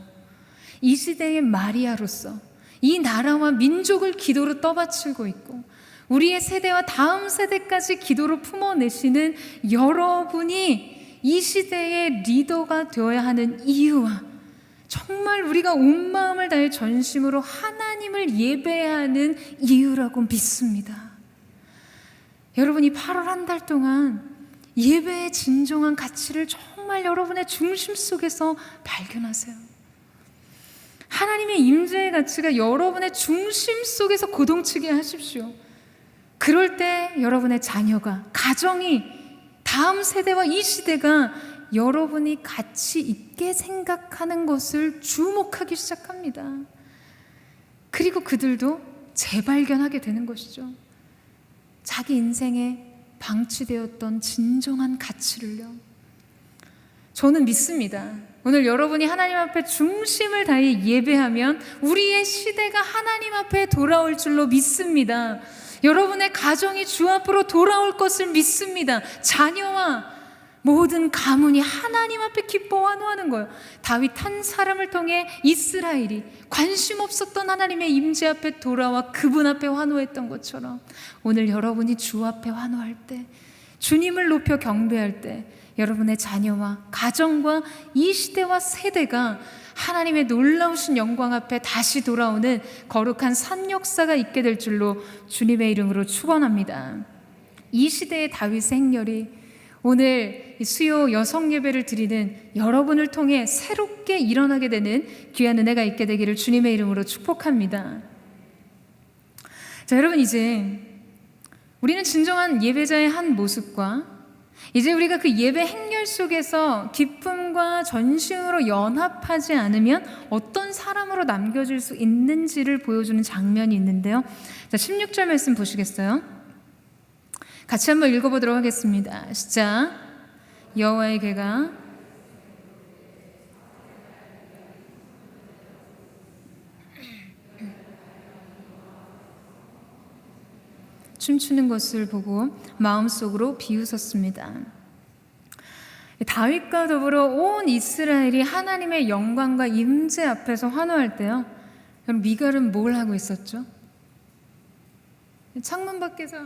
이 시대의 마리아로서 이 나라와 민족을 기도로 떠받치고 있고 우리의 세대와 다음 세대까지 기도로 품어내시는 여러분이 이 시대의 리더가 되어야 하는 이유와 정말 우리가 온 마음을 다해 전심으로 하나님을 예배해야 하는 이유라고 믿습니다. 여러분이 8월 한 달 동안 예배의 진정한 가치를 정말 여러분의 중심 속에서 발견하세요. 하나님의 임재의 가치가 여러분의 중심 속에서 고동치게 하십시오. 그럴 때 여러분의 자녀가, 가정이, 다음 세대와 이 시대가 여러분이 가치 있게 생각하는 것을 주목하기 시작합니다. 그리고 그들도 재발견하게 되는 것이죠. 자기 인생에 방치되었던 진정한 가치를요. 저는 믿습니다. 오늘 여러분이 하나님 앞에 중심을 다해 예배하면 우리의 시대가 하나님 앞에 돌아올 줄로 믿습니다. 여러분의 가정이 주 앞으로 돌아올 것을 믿습니다. 자녀와 모든 가문이 하나님 앞에 기뻐 환호하는 거예요. 다윗 한 사람을 통해 이스라엘이 관심 없었던 하나님의 임재 앞에 돌아와 그분 앞에 환호했던 것처럼 오늘 여러분이 주 앞에 환호할 때, 주님을 높여 경배할 때 여러분의 자녀와 가정과 이 시대와 세대가 하나님의 놀라우신 영광 앞에 다시 돌아오는 거룩한 산 역사가 있게 될 줄로 주님의 이름으로 축원합니다. 이 시대의 다윗의 행렬이 오늘 수요 여성 예배를 드리는 여러분을 통해 새롭게 일어나게 되는 귀한 은혜가 있게 되기를 주님의 이름으로 축복합니다. 자, 여러분, 이제 우리는 진정한 예배자의 한 모습과 이제 우리가 그 예배 행렬 속에서 기쁨과 전심으로 연합하지 않으면 어떤 사람으로 남겨질 수 있는지를 보여주는 장면이 있는데요. 자, 16절 말씀 보시겠어요? 같이 한번 읽어보도록 하겠습니다. 시작. 여호와의 괴가 춤추는 것을 보고 마음속으로 비웃었습니다. 다윗과 더불어 온 이스라엘이 하나님의 영광과 임재 앞에서 환호할 때요, 그럼 미갈은 뭘 하고 있었죠? 창문 밖에서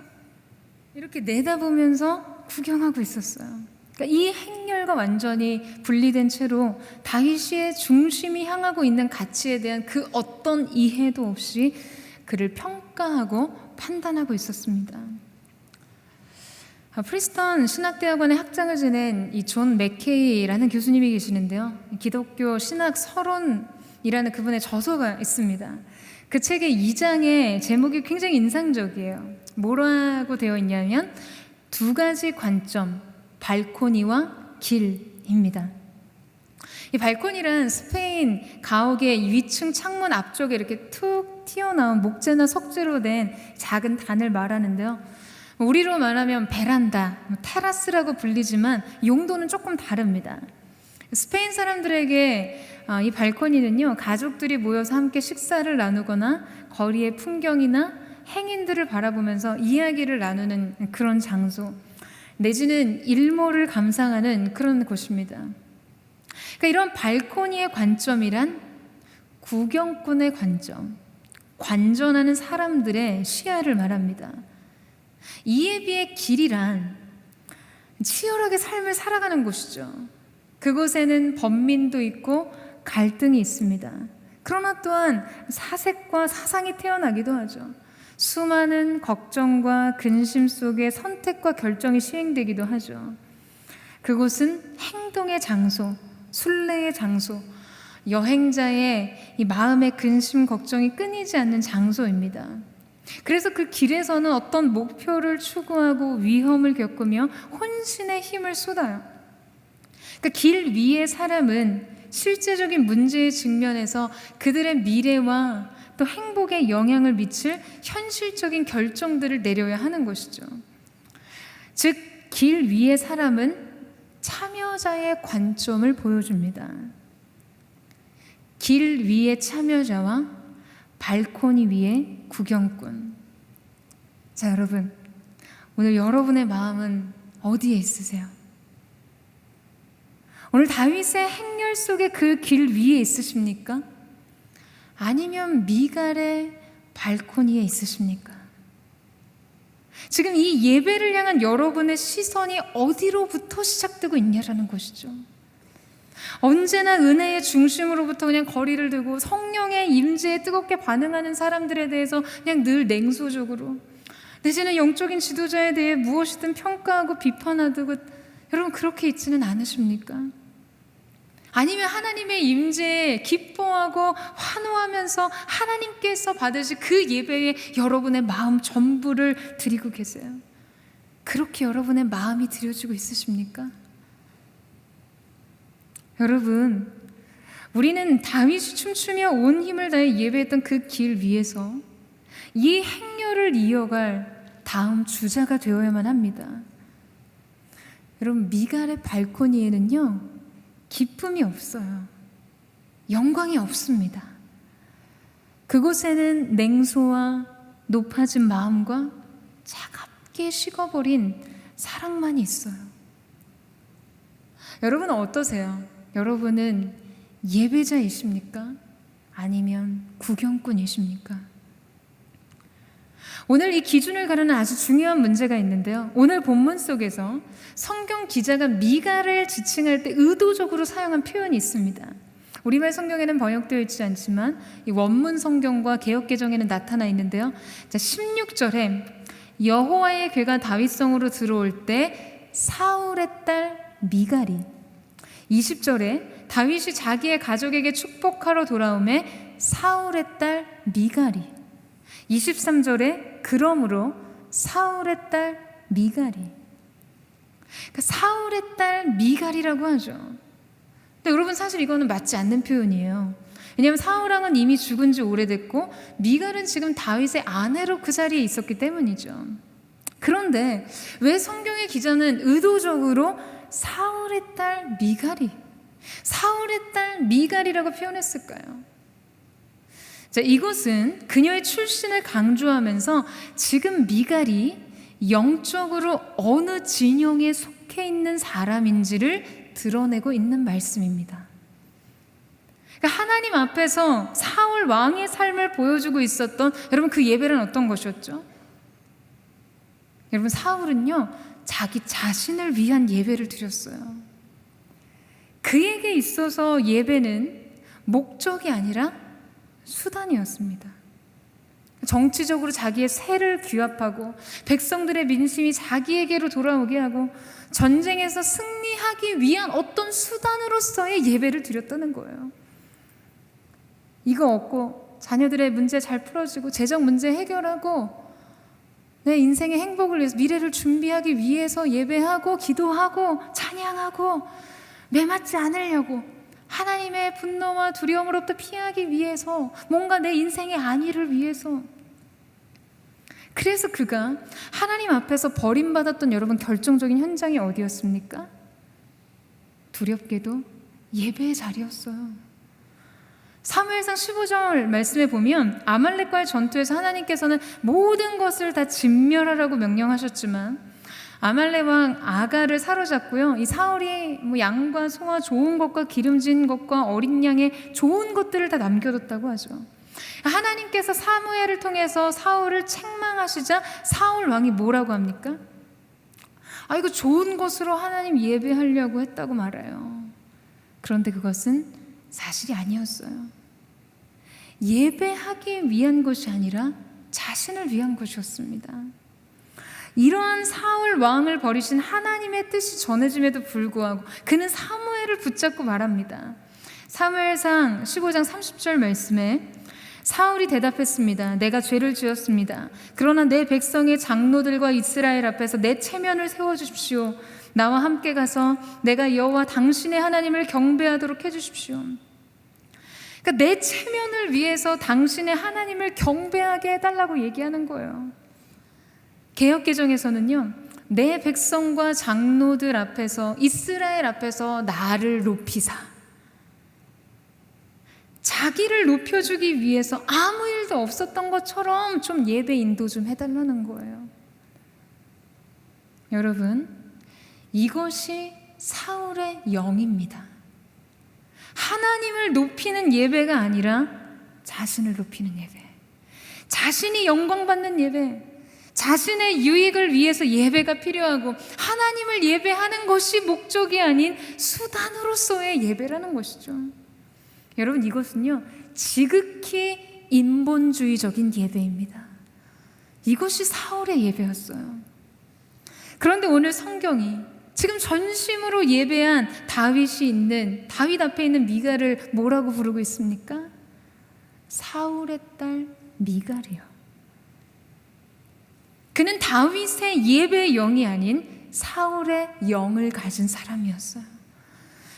이렇게 내다보면서 구경하고 있었어요. 그러니까 이 행렬과 완전히 분리된 채로 다윗의 중심이 향하고 있는 가치에 대한 그 어떤 이해도 없이 그를 평가하고 판단하고 있었습니다. 프리스턴 신학대학원의 학장을 지낸 이 존 맥케이라는 교수님이 계시는데요. 기독교 신학 서론이라는 그분의 저서가 있습니다. 그 책의 2장의 제목이 굉장히 인상적이에요. 뭐라고 되어 있냐면 두 가지 관점, 발코니와 길입니다. 이 발코니란 스페인 가옥의 위층 창문 앞쪽에 이렇게 툭 튀어나온 목재나 석재로 된 작은 단을 말하는데요. 우리로 말하면 베란다, 테라스라고 불리지만 용도는 조금 다릅니다. 스페인 사람들에게 이 발코니는요, 가족들이 모여서 함께 식사를 나누거나 거리의 풍경이나 행인들을 바라보면서 이야기를 나누는 그런 장소, 내지는 일몰을 감상하는 그런 곳입니다. 그러니까 이런 발코니의 관점이란 구경꾼의 관점, 관전하는 사람들의 시야를 말합니다. 이에 비해 길이란 치열하게 삶을 살아가는 곳이죠. 그곳에는 번민도 있고 갈등이 있습니다. 그러나 또한 사색과 사상이 태어나기도 하죠. 수많은 걱정과 근심 속에 선택과 결정이 시행되기도 하죠. 그곳은 행동의 장소, 순례의 장소, 여행자의 이 마음의 근심, 걱정이 끊이지 않는 장소입니다. 그래서 그 길에서는 어떤 목표를 추구하고 위험을 겪으며 혼신의 힘을 쏟아요. 그러니까 길 위의 사람은 실제적인 문제에 직면해서 그들의 미래와 또 행복에 영향을 미칠 현실적인 결정들을 내려야 하는 것이죠. 즉, 길 위의 사람은 참여자의 관점을 보여줍니다. 길 위의 참여자와 발코니 위의 구경꾼. 자, 여러분, 오늘 여러분의 마음은 어디에 있으세요? 오늘 다윗의 행렬 속에 그 길 위에 있으십니까? 아니면 미갈의 발코니에 있으십니까? 지금 이 예배를 향한 여러분의 시선이 어디로부터 시작되고 있냐라는 것이죠. 언제나 은혜의 중심으로부터 그냥 거리를 두고 성령의 임재에 뜨겁게 반응하는 사람들에 대해서 그냥 늘 냉소적으로, 내지는 영적인 지도자에 대해 무엇이든 평가하고 비판하고, 여러분 그렇게 있지는 않으십니까? 아니면 하나님의 임재에 기뻐하고 환호하면서 하나님께서 받으실 그 예배에 여러분의 마음 전부를 드리고 계세요? 그렇게 여러분의 마음이 드려지고 있으십니까? 여러분, 우리는 다윗이 춤추며 온 힘을 다해 예배했던 그 길 위에서 이 행렬을 이어갈 다음 주자가 되어야만 합니다. 여러분, 미갈의 발코니에는요, 기쁨이 없어요. 영광이 없습니다. 그곳에는 냉소와 높아진 마음과 차갑게 식어버린 사랑만 있어요. 여러분은 어떠세요? 여러분은 예배자이십니까? 아니면 구경꾼이십니까? 오늘 이 기준을 가르는 아주 중요한 문제가 있는데요. 오늘 본문 속에서 성경 기자가 미갈을 지칭할 때 의도적으로 사용한 표현이 있습니다. 우리말 성경에는 번역되어 있지 않지만 이 원문 성경과 개역개정에는 나타나 있는데요. 자, 16절에 여호와의 괴가 다윗성으로 들어올 때 사울의 딸 미갈이, 20절에 다윗이 자기의 가족에게 축복하러 돌아오매 사울의 딸 미갈이, 23절에 그러므로 사울의 딸 미갈이, 그러니까 사울의 딸 미갈이라고 하죠. 근데 여러분, 사실 이거는 맞지 않는 표현이에요. 왜냐하면 사울왕은 이미 죽은 지 오래됐고 미갈은 지금 다윗의 아내로 그 자리에 있었기 때문이죠. 그런데 왜 성경의 기자는 의도적으로 사울의 딸 미갈이, 사울의 딸 미갈이라고 표현했을까요? 자, 이것은 그녀의 출신을 강조하면서 지금 미갈이 영적으로 어느 진영에 속해 있는 사람인지를 드러내고 있는 말씀입니다. 그러니까 하나님 앞에서 사울 왕의 삶을 보여주고 있었던, 여러분, 그 예배는 어떤 것이었죠? 여러분, 사울은요, 자기 자신을 위한 예배를 드렸어요. 그에게 있어서 예배는 목적이 아니라 수단이었습니다. 정치적으로 자기의 세를 규합하고 백성들의 민심이 자기에게로 돌아오게 하고 전쟁에서 승리하기 위한 어떤 수단으로서의 예배를 드렸다는 거예요. 이거 얻고 자녀들의 문제 잘 풀어주고 재정 문제 해결하고 내 인생의 행복을 위해서, 미래를 준비하기 위해서 예배하고 기도하고 찬양하고 매맞지 않으려고, 하나님의 분노와 두려움으로부터 피하기 위해서, 뭔가 내 인생의 안위를 위해서. 그래서 그가 하나님 앞에서 버림받았던, 여러분, 결정적인 현장이 어디였습니까? 두렵게도 예배의 자리였어요. 사무엘상 15절 말씀에 보면 아말렉과의 전투에서 하나님께서는 모든 것을 다 진멸하라고 명령하셨지만 아말렉 왕 아가를 사로잡고요, 이 사울이 양과 소와 좋은 것과 기름진 것과 어린 양의 좋은 것들을 다 남겨뒀다고 하죠. 하나님께서 사무엘을 통해서 사울을 책망하시자 사울 왕이 뭐라고 합니까? 이거 좋은 것으로 하나님 예배하려고 했다고 말해요. 그런데 그것은 사실이 아니었어요. 예배하기 위한 것이 아니라 자신을 위한 것이었습니다. 이러한 사울 왕을 버리신 하나님의 뜻이 전해짐에도 불구하고 그는 사무엘을 붙잡고 말합니다. 사무엘상 15장 30절 말씀에 사울이 대답했습니다. 내가 죄를 지었습니다. 그러나 내 백성의 장로들과 이스라엘 앞에서 내 체면을 세워주십시오. 나와 함께 가서 내가 여호와 당신의 하나님을 경배하도록 해주십시오. 그러니까 내 체면을 위해서 당신의 하나님을 경배하게 해달라고 얘기하는 거예요. 개역개정에서는요, 내 백성과 장로들 앞에서, 이스라엘 앞에서 나를 높이사, 자기를 높여주기 위해서 아무 일도 없었던 것처럼 좀 예배 인도 좀 해달라는 거예요. 여러분, 이것이 사울의 영입니다. 하나님을 높이는 예배가 아니라 자신을 높이는 예배, 자신이 영광받는 예배, 자신의 유익을 위해서 예배가 필요하고 하나님을 예배하는 것이 목적이 아닌 수단으로서의 예배라는 것이죠. 여러분, 이것은요, 지극히 인본주의적인 예배입니다. 이것이 사울의 예배였어요. 그런데 오늘 성경이 지금 전심으로 예배한 다윗 앞에 있는 미갈을 뭐라고 부르고 있습니까? 사울의 딸 미갈이요. 그는 다윗의 예배의 영이 아닌 사울의 영을 가진 사람이었어요.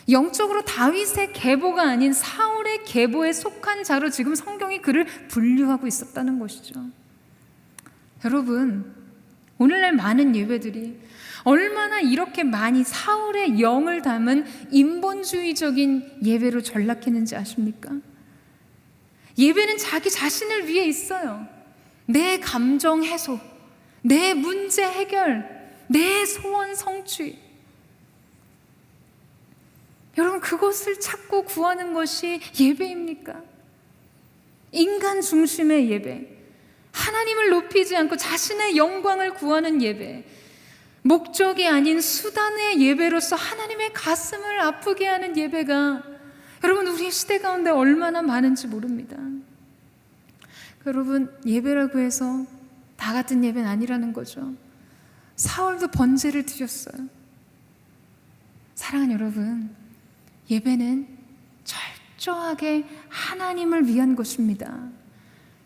영적으로 다윗의 계보가 아닌 사울의 계보에 속한 자로 지금 성경이 그를 분류하고 있었다는 것이죠. 여러분, 오늘날 많은 예배들이 얼마나 이렇게 많이 사울의 영을 담은 인본주의적인 예배로 전락했는지 아십니까? 예배는 자기 자신을 위해 있어요. 내 감정 해소, 내 문제 해결, 내 소원 성취. 여러분, 그것을 찾고 구하는 것이 예배입니까? 인간 중심의 예배, 하나님을 높이지 않고 자신의 영광을 구하는 예배, 목적이 아닌 수단의 예배로서 하나님의 가슴을 아프게 하는 예배가 여러분 우리 시대 가운데 얼마나 많은지 모릅니다. 여러분, 예배라고 해서 다 같은 예배는 아니라는 거죠. 사울도 번제를 드렸어요. 사랑하는 여러분, 예배는 철저하게 하나님을 위한 것입니다.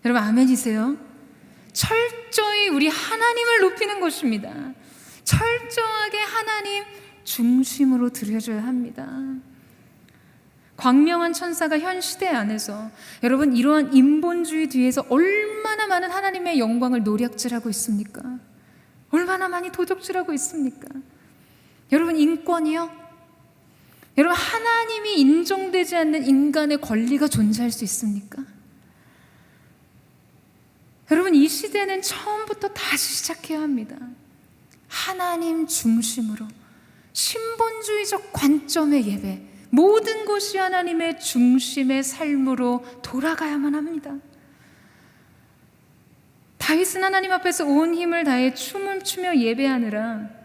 여러분 아멘이세요? 철저히 우리 하나님을 높이는 것입니다. 철저하게 하나님 중심으로 드려져야 합니다. 광명한 천사가 현 시대 안에서 여러분 이러한 인본주의 뒤에서 얼마나 많은 하나님의 영광을 노략질하고 있습니까? 얼마나 많이 도적질하고 있습니까? 여러분, 인권이요? 여러분, 하나님이 인정되지 않는 인간의 권리가 존재할 수 있습니까? 여러분, 이 시대는 처음부터 다시 시작해야 합니다. 하나님 중심으로 신본주의적 관점의 예배, 모든 것이 하나님의 중심의 삶으로 돌아가야만 합니다. 다윗은 하나님 앞에서 온 힘을 다해 춤을 추며 예배하느라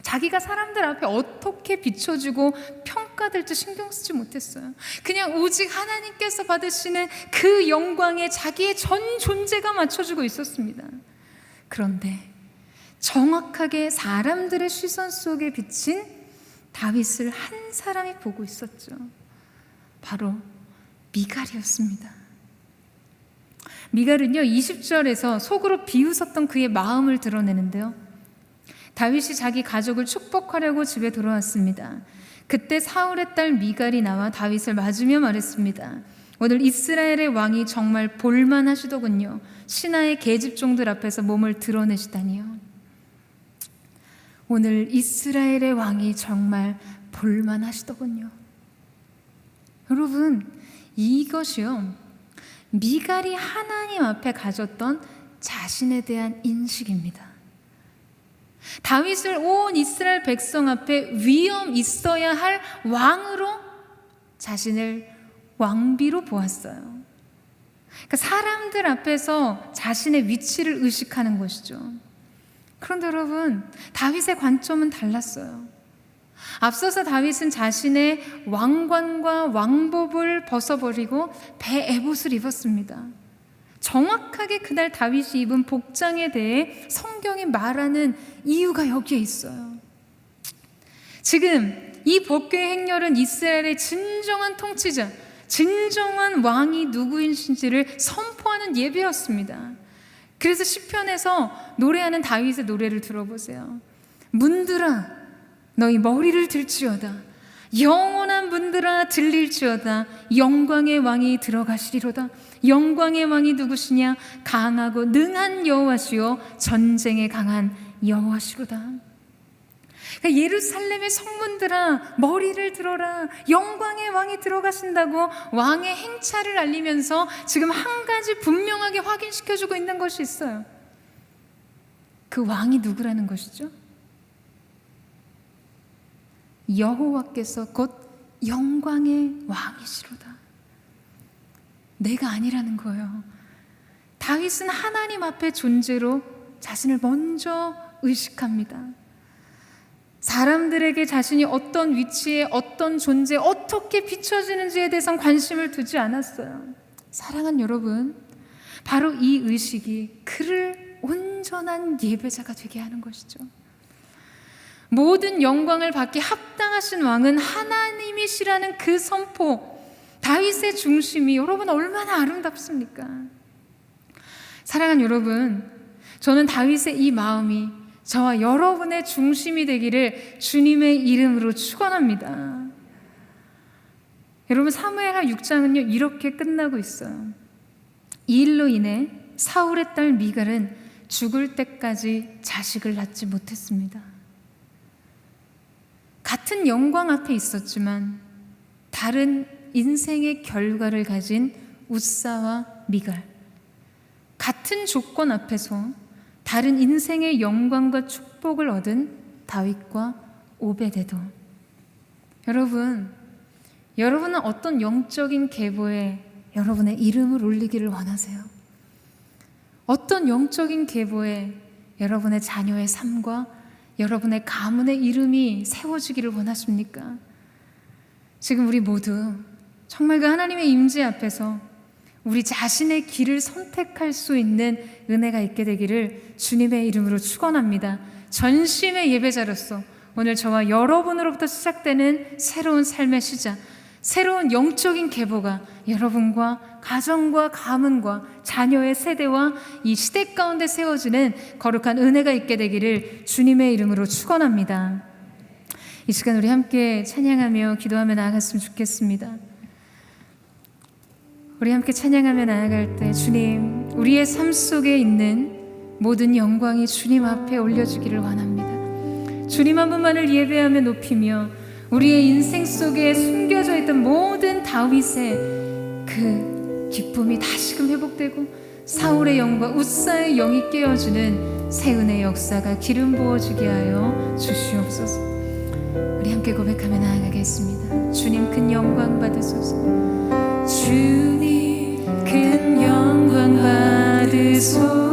자기가 사람들 앞에 어떻게 비춰지고 평가될지 신경 쓰지 못했어요. 그냥 오직 하나님께서 받으시는 그 영광에 자기의 전 존재가 맞춰주고 있었습니다. 그런데 정확하게 사람들의 시선 속에 비친 다윗을 한 사람이 보고 있었죠. 바로 미갈이었습니다. 미갈은요 20절에서 속으로 비웃었던 그의 마음을 드러내는데요, 다윗이 자기 가족을 축복하려고 집에 돌아왔습니다. 그때 사울의 딸 미갈이 나와 다윗을 맞으며 말했습니다. 오늘 이스라엘의 왕이 정말 볼만하시더군요. 신하의 계집종들 앞에서 몸을 드러내시다니요. 오늘 이스라엘의 왕이 정말 볼만하시더군요. 여러분, 이것이요 미갈이 하나님 앞에 가졌던 자신에 대한 인식입니다. 다윗을 온 이스라엘 백성 앞에 위엄 있어야 할 왕으로 자신을 왕비로 보았어요. 그러니까 사람들 앞에서 자신의 위치를 의식하는 것이죠. 그런데 여러분, 다윗의 관점은 달랐어요. 앞서서 다윗은 자신의 왕관과 왕복을 벗어버리고 배 에봇을 입었습니다. 정확하게 그날 다윗이 입은 복장에 대해 성경이 말하는 이유가 여기에 있어요. 지금 이 복귀의 행렬은 이스라엘의 진정한 통치자, 진정한 왕이 누구인지를 선포하는 예배였습니다. 그래서 시편에서 노래하는 다윗의 노래를 들어보세요. 문들아 너희 머리를 들지어다. 영원한 문들아 들릴지어다. 영광의 왕이 들어가시리로다. 영광의 왕이 누구시냐? 강하고 능한 여호와시요 전쟁에 강한 여호와시로다. 그러니까 예루살렘의 성문들아 머리를 들어라. 영광의 왕이 들어가신다고 왕의 행차를 알리면서 지금 한 가지 분명하게 확인시켜주고 있는 것이 있어요. 그 왕이 누구라는 것이죠? 여호와께서 곧 영광의 왕이시로다. 내가 아니라는 거예요. 다윗은 하나님 앞의 존재로 자신을 먼저 의식합니다. 사람들에게 자신이 어떤 위치에 어떤 존재 어떻게 비춰지는지에 대해선 관심을 두지 않았어요. 사랑하는 여러분, 바로 이 의식이 그를 온전한 예배자가 되게 하는 것이죠. 모든 영광을 받기 합당하신 왕은 하나님이시라는 그 선포, 다윗의 중심이 여러분 얼마나 아름답습니까? 사랑하는 여러분, 저는 다윗의 이 마음이 저와 여러분의 중심이 되기를 주님의 이름으로 축원합니다. 여러분, 사무엘하 6장은요 이렇게 끝나고 있어요. 이 일로 인해 사울의 딸 미갈은 죽을 때까지 자식을 낳지 못했습니다. 같은 영광 앞에 있었지만 다른 인생의 결과를 가진 웃사와 미갈, 같은 조건 앞에서 다른 인생의 영광과 축복을 얻은 다윗과 오베데돔. 여러분은 어떤 영적인 계보에 여러분의 이름을 올리기를 원하세요? 어떤 영적인 계보에 여러분의 자녀의 삶과 여러분의 가문의 이름이 세워지기를 원하십니까? 지금 우리 모두 정말 그 하나님의 임재 앞에서 우리 자신의 길을 선택할 수 있는 은혜가 있게 되기를 주님의 이름으로 축원합니다. 전심의 예배자로서 오늘 저와 여러분으로부터 시작되는 새로운 삶의 시작, 새로운 영적인 계보가 여러분과 가정과 가문과 자녀의 세대와 이 시대 가운데 세워지는 거룩한 은혜가 있게 되기를 주님의 이름으로 축원합니다. 이 시간 우리 함께 찬양하며 기도하며 나아갔으면 좋겠습니다. 우리 함께 찬양하며 나아갈 때 주님, 우리의 삶 속에 있는 모든 영광이 주님 앞에 올려주기를 원합니다. 주님 한 분만을 예배하며 높이며 우리의 인생 속에 숨겨져 있던 모든 다윗의 그 기쁨이 다시금 회복되고 사울의 영과 웃사의 영이 깨어지는 새 은혜의 역사가 기름 부어지게 하여 주시옵소서. 우리 함께 고백하며 나아가겠습니다. 주님 큰 영광 받으소서. 주님 큰 영광 받으소서.